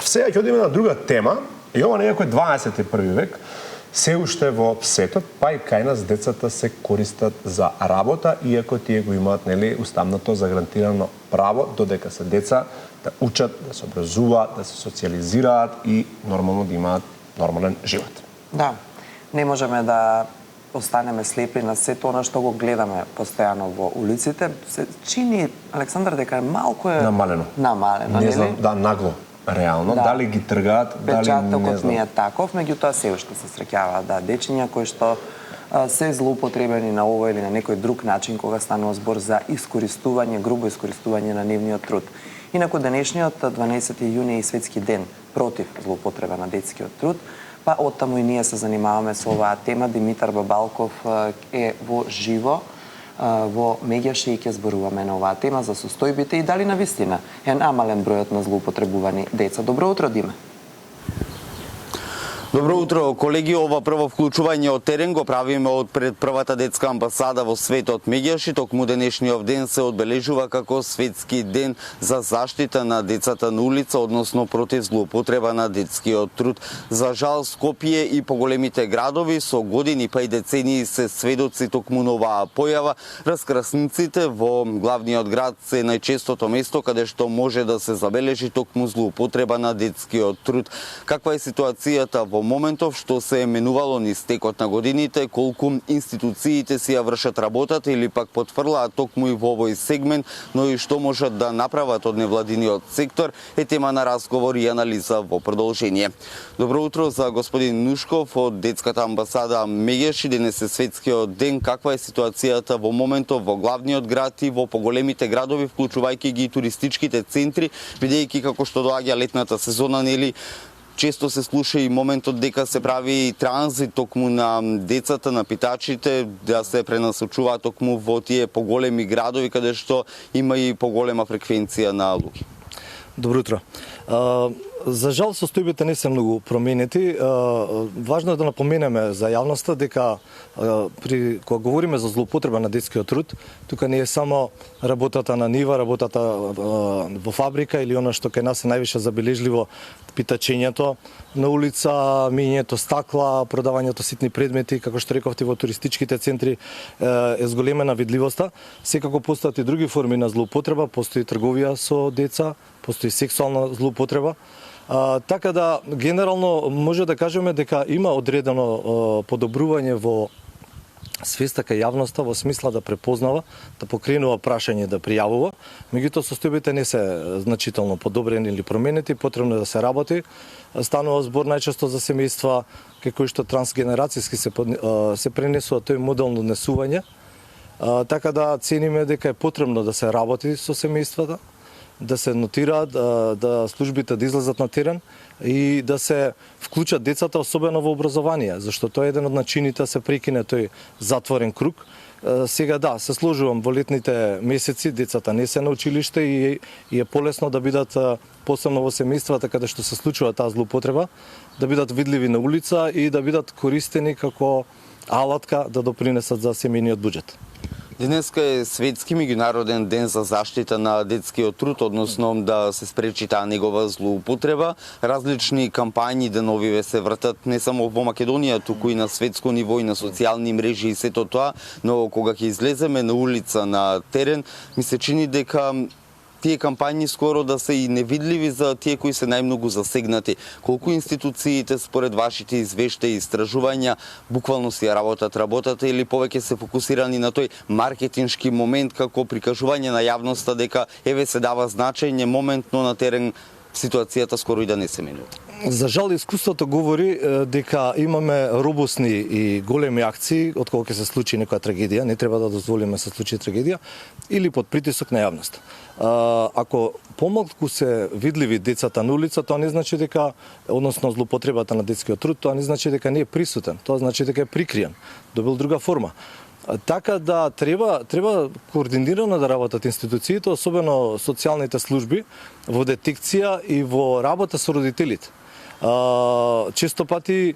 Сега ќе одиме на друга тема, и ова некако е 21 век, се уште во светот, па и кај нас децата се користат за работа, иако тие го имаат, нели, уставното загарантирано право, додека се деца, да учат, да се образуваат, да се социализираат и нормално да имаат нормален живот. Да, не можеме да останеме слепи на сето она што го гледаме постојано во улиците. Се чини, Александар, дека малку е намалено, не знам, да, нагло. Реално, дали ги тргаат, дали не знам. Печатокот не е таков, меѓутоа се уште се среќаваат дечиња кои што се злоупотребени на овој или на некој друг начин кога станува збор за искористување, грубо искористување на нивниот труд. Инаку денешниот 12 јуни е светски ден против злоупотреба на детскиот труд, па оттаму и ние се занимаваме со оваа тема. Димитар Бабалков е во живо во Меѓаше и ќе зборуваме на оваа тема за состојбите и дали навистина е намален бројот на злоупотребувани деца. Добро утро, Диме. Добро утро, колеги. Ова прво вклучување од терен го правиме од пред првата детска амбасада во светот Меѓаши. Токму денешниот ден се одбележува како светски ден за заштита на децата на улица, односно против злоупотреба на детскиот труд. За жал, Скопје и поголемите градови со години па и децении се сведоци токму на оваа појава. Раскрасниците во главниот град се најчестото место каде што може да се забележи токму злоупотреба на детскиот труд. Каква е ситуацијата во моментов што се е менувало низ текот на годините, колку институциите си ја вршат работата или пак потврлаат токму и во овој сегмент, но и што можат да направат од невладиниот сектор, е тема на разговор и анализа во продолжение. Добро утро за господин Нушков од детската амбасада Меѓаши. Денес е светскиот ден. Каква е ситуацијата во моментов во главниот град и во поголемите градови, вклучувајќи ги туристичките центри, бидејќи како што доаѓа летната сезона, нели, често се слуша и моментот дека се прави транзит токму на децата, на питачите, да се пренасочуваат токму во тие поголеми градови каде што има и поголема фреквенција на луѓе. Добро утро. За жал, состојбите не се многу променети. Важно е да напоменеме за јавноста дека кога говориме за злоупотреба на детскиот труд, тука не е само работата на нива, работата во фабрика или она што кај нас е највише забележливо, питачењето на улица, мијењето стакла, продавањето ситни предмети, како што рековте во туристичките центри е зголемена видливоста. Секако постојат и други форми на злоупотреба, постои трговија со деца, постои сексуална злоупотреба. Така да, генерално, може да кажеме дека има одредено подобрување во свеста кај јавноста во смисла да препознава, да покренува прашање, да пријавува. Меѓутоа, состојбите не се значително подобрени или променети, потребно е да се работи. Станува збор најчесто за семејства кај кои што трансгенерацијски се пренесува тој модел на однесување. Така да цениме дека е потребно да се работи со семејствата, да се нотираат, да службите да излезат на терен и да се вклучат децата, особено во образование, зашто тоа е еден од начините да се прекине тој затворен круг. Сега да, се сложувам во летните месеци, децата не се на училиште и е полесно да бидат, посебно во семејствата каде што се случува таа злоупотреба, да бидат видливи на улица и да бидат користени како алатка да допринесат за семејниот буџет. Денеска е светски меѓународен ден за заштита на детскиот труд, односно да се спречи таа негова злоупотреба. Различни кампањи деновиве се вртат не само во Македонија, туку и на светско ниво и на социјални мрежи и сето тоа, но кога ќе излеземе на улица, на терен, ми се чини дека тие кампањи скоро да се и невидливи за тие кои се најмногу засегнати. Колку институциите според вашите извештаи и истражувања буквално си ја работата или повеќе се фокусирани на тој маркетиншки момент како прикажување на јавноста дека еве се дава значење, моментно на терен ситуацијата скоро и да не се менува? За жал, искуството говори дека имаме робусни и големи акции откога ќе се случи некоја трагедија, не треба да дозволиме се случи трагедија, или под притисок на јавноста. Ако помалку се видливи децата на улица, тоа не значи дека, односно злоупотребата на детскиот труд, тоа не значи дека не е присутен, тоа значи дека е прикриен, добил друга форма. Така да треба координирано да работат институциите, особено социјалните служби, во детекција и во работа со родителите. Често пати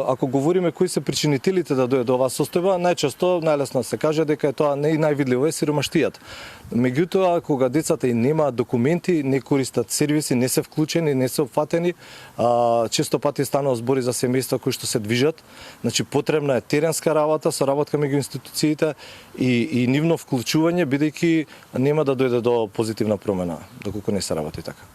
ако говориме кои се причинителите да дојде до оваа состојба, најчесто најлесно се каже дека тоа не и највидливо е сиромаштијата. Меѓутоа, кога децата и немаат документи, не користат сервиси, не се вклучени, не се опфатени, често пати станува збори за семејства кои што се движат. Значи потребна е теренска работа, соработка меѓу институциите и нивно вклучување, бидејќи нема да дојде до позитивна промена доколку не се работи така.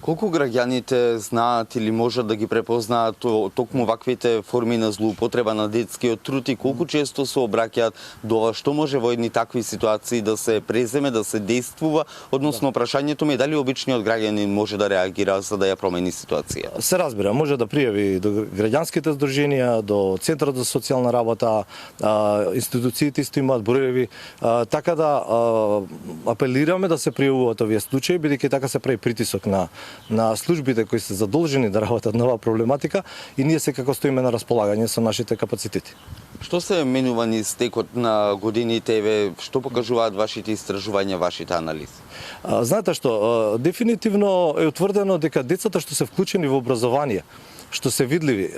Колку граѓаните знаат или можат да ги препознаат токму ваквите форми на злоупотреба на детскиот труд и колку често се обраќаат до ова, што може во едни такви ситуации да се преземе, да се действува, односно прашањето ми е дали обичниот граѓанин може да реагира за да ја промени ситуација? Се разбира, може да пријави до граѓанските здруженија, до Центарот за социјална работа, институциите исто имаат броеви, така да апелираме да се пријавуваат овие случаи, бидејќи така се прави притисок на службите кои се задолжени да работат на оваа проблематика и ние секако стоиме на располагање со нашите капацитети. Што се менува низ текот на годините, што покажуваат вашите истражувања, вашите анализи? Знаете што, дефинитивно е утврдено дека децата што се вклучени во образование, што се видливи,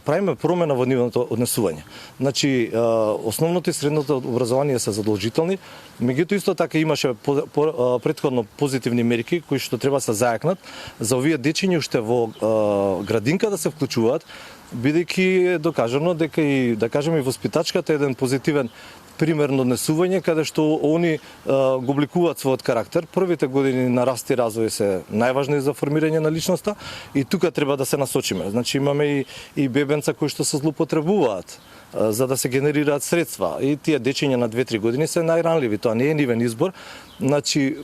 правиме промена во нивното однесување. Значи, основното и средното образование се задолжителни, меѓутоа исто така имаше претходно позитивни мерки кои што треба се зајакнат за овие дечиња уште во градинка да се вклучуваат, бидејќи е докажано дека и да кажеме и воспитачката е еден позитивен пример на однесување каде што они го обликуваат својот карактер. Првите години на раст и развој се најважни за формирање на личноста и тука треба да се насочиме. Значи имаме и бебенца кои што се злоупотребуваат за да се генерираат средства. И тие дечиња на 2-3 години се најранливи, тоа не е нивен избор. Значи,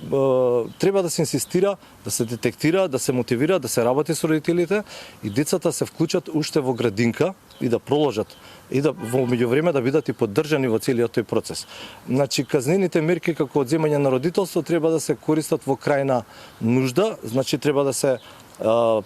треба да се инсистира, да се детектира, да се мотивира, да се работи со родителите и децата се вклучат уште во градинка и да проложат и да во меѓувреме да бидат и поддржани во целиот тој процес. Значи, казнените мерки како одземање на родителство треба да се користат во крајна нужда, значи треба да се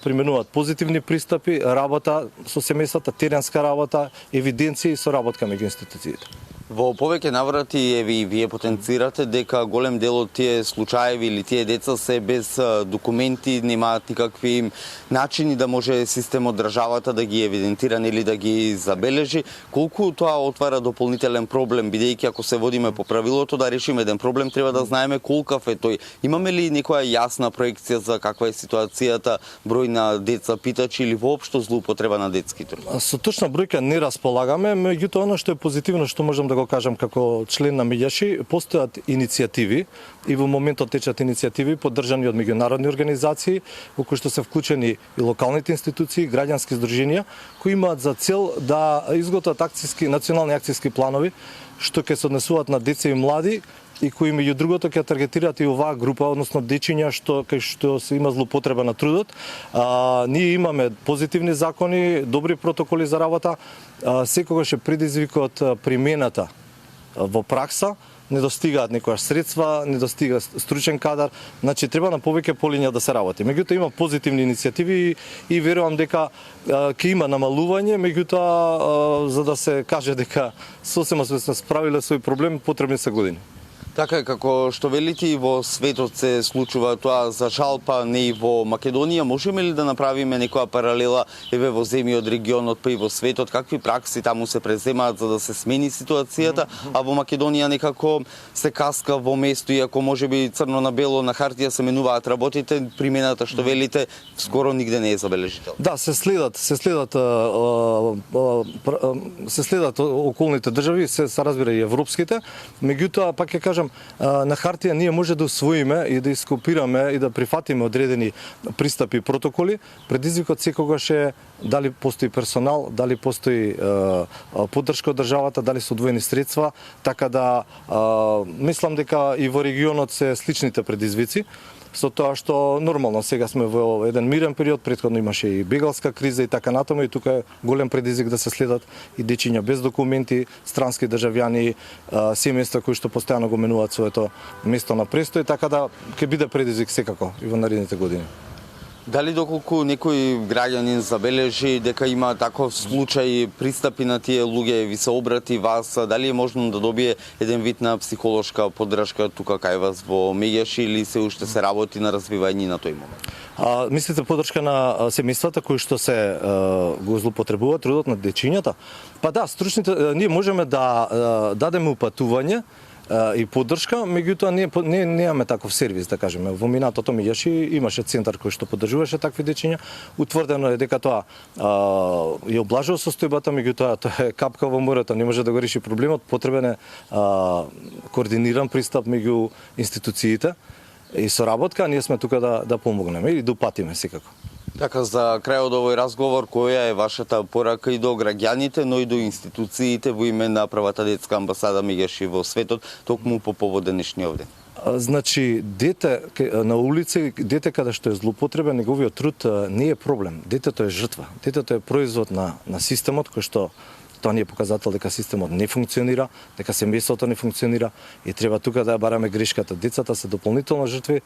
применуваат позитивни пристапи, работа со семејствата, теренска работа, евиденција и соработка меѓу институциите. Во повеќе наврати вие потенцирате дека голем дел од тие случаеви или тие деца се без документи, немаат никакви начини да може системот државата да ги евидентира или да ги забележи. Колку тоа отвара дополнителен проблем, бидејќи ако се водиме по правилото да решиме еден проблем, треба да знаеме колкав е тој. Имаме ли некоја јасна проекција за каква е ситуацијата, број на деца питачи или воопшто злоупотреба на детски труд? Со точна бројка не располагаме, меѓутоа она што е позитивно што можам да го кажам како член на Меѓаши, постојат иницијативи и во моментот течат иницијативи поддржани од меѓународни организации во кои што се вклучени и локалните институции, граѓански здруженија кои имаат за цел да изготват национални акцијски планови што ќе се однесуваат на деца и млади и кои меѓу другото ќе таргетираат и оваа група, односно дечиња кај што се има злоупотреба на трудот. Ние имаме позитивни закони, добри протоколи за работа, секогаш е предизвикот примената во пракса, не достигаат некојаш средства, не достига стручен кадар, значи треба на повеќе полиња да се работи. Меѓутоа има позитивни иницијативи и верувам дека ќе има намалување, меѓутоа за да се каже дека сосема сме се справиле со овој проблем, потребни се години. Така е, како што велите и во светот се случува тоа, за жал па не и во Македонија, можеме ли да направиме некоја паралела еве во земји од регионот па и во светот, какви пракси таму се преземаат за да се смени ситуацијата, а во Македонија некако се каска во место, иако можеби црно на бело на хартија се менуваат работите, примената што велите скоро нигде не е забележителна. Да, се следат околните држави, се разбира и европските, меѓутоа пак ќе кажам на хартија ние може да усвоиме и да ископираме и да прифатиме одредени пристапи и протоколи. Предизвикот секогаш е дали постои персонал, дали постои поддршка од државата, дали се одвоени средства, така да мислам дека и во регионот се сличните предизвици. Со тоа што нормално сега сме во еден мирен период, претходно имаше и бегалска криза и така натаму и тука е голем предизвик да се следат и дечиња без документи, странски државјани, семејства кои што постојано го менуваат своето место на престој, така да ќе биде предизвик секако и во наредните години. Дали доколку некој граѓанин забележи дека има таков случај, пристапи на тие луѓе, ви се обрати вас, дали е можно да добие еден вид на психолошка поддршка тука кај вас во Меѓаши или се уште се работи на развивање на тој момент? Мислите поддршка на семејствата кои што се го злоупотребуваат трудот на дечињата? Па да, стручните ние можеме да дадеме упатување и поддршка, меѓутоа ние немаме таков сервис, да кажеме. Во минатото Меѓаши имаше центар кој што поддржуваше такви дечиња. Утврдено е дека тоа ја облажува состојбата, меѓутоа тоа е капка во морето, не може да го реши проблемот. Потребен е координиран пристап меѓу институциите и соработка, ние сме тука да помогнеме и да упатиме секако. Така, за крај од овој разговор, која е вашата порака и до граѓаните, но и до институциите во име на првата детска амбасада Меѓаши во светот, токму по повод денешниот ден? Значи, дете на улица, дете каде што е злоупотреба, неговиот труд не е проблем. Детето е жртва. Детето е производ на системот кој што тоа не е показател дека системот не функционира, дека семејството не функционира и треба тука да ја бараме грешката. Децата се дополнително жртви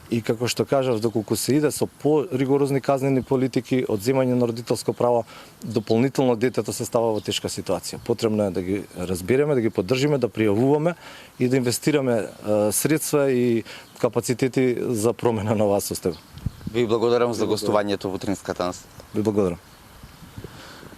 и како што кажав, доколку се иде со поригорозни казнени политики, одземање на родителско право, дополнително детето се става во тешка ситуација. Потребно е да ги разбереме, да ги поддржиме, да пријавуваме и да инвестираме средства и капацитети за промена на оваа состојба. Ви благодарам за гостувањето во Утринската нас. Ви благодарам.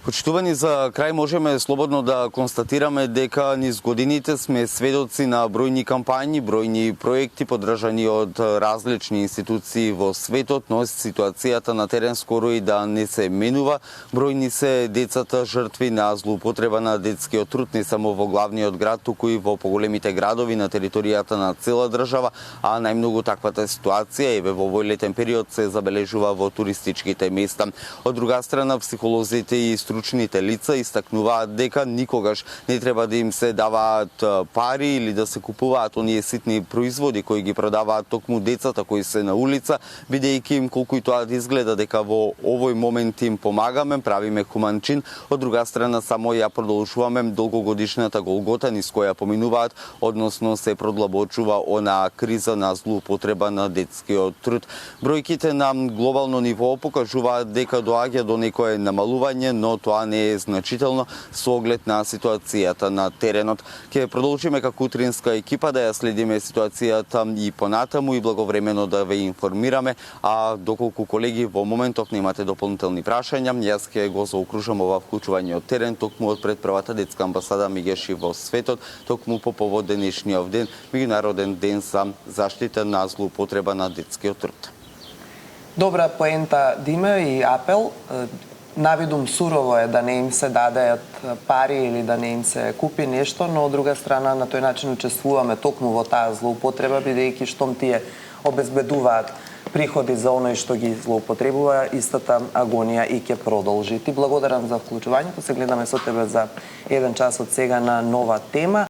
Почитувани, за крај можеме слободно да констатираме дека низ годините сме сведоци на бројни кампањи, бројни проекти поддржани од различни институции во светот, но ситуацијата на терен скоро и да не се менува. Бројни се децата жртви на злоупотреба на детскиот труд не само во главниот град, туку и во поголемите градови на територијата на цела држава, а најмногу таквата ситуација еве во овој летен период се забележува во туристичките места. Од друга страна, психолозите и стручните лица истакнуваат дека никогаш не треба да им се даваат пари или да се купуваат оние ситни производи кои ги продаваат токму децата кои се на улица, бидејќи им колку и тоа да изгледа дека во овој момент им помагаме, правиме хуман чин, од друга страна само ја продолжуваме долгогодишната голгота низ која поминуваат, односно се продлабочува она криза на злоупотреба на детскиот труд. Бројките на глобално ниво покажуваат дека доаѓа до некое намалување, но тоа не е значително со оглед на ситуацијата на теренот. Ќе продолжиме како утринска екипа да ја следиме ситуацијата и понатаму и благовремено да ве информираме, а доколку колеги во моментов немате дополнителни прашања, јас ќе го заокружам ова вклучување од терен токму од пред првата детска амбасада Меѓаши во светот, токму по повод денешниот ден, меѓународен ден за заштита на злоупотреба на детскиот труд. Добра поента Диме и апел. Навидум сурово е да не им се дадеат пари или да не им се купи нешто, но од друга страна на тој начин учествуваме токму во таа злоупотреба, бидејќи штом тие обезбедуваат приходи за оној што ги злоупотребува, истата агонија и ќе продолжи. Ти благодарам за вклучувањето, се гледаме со тебе за 1 час од сега на нова тема.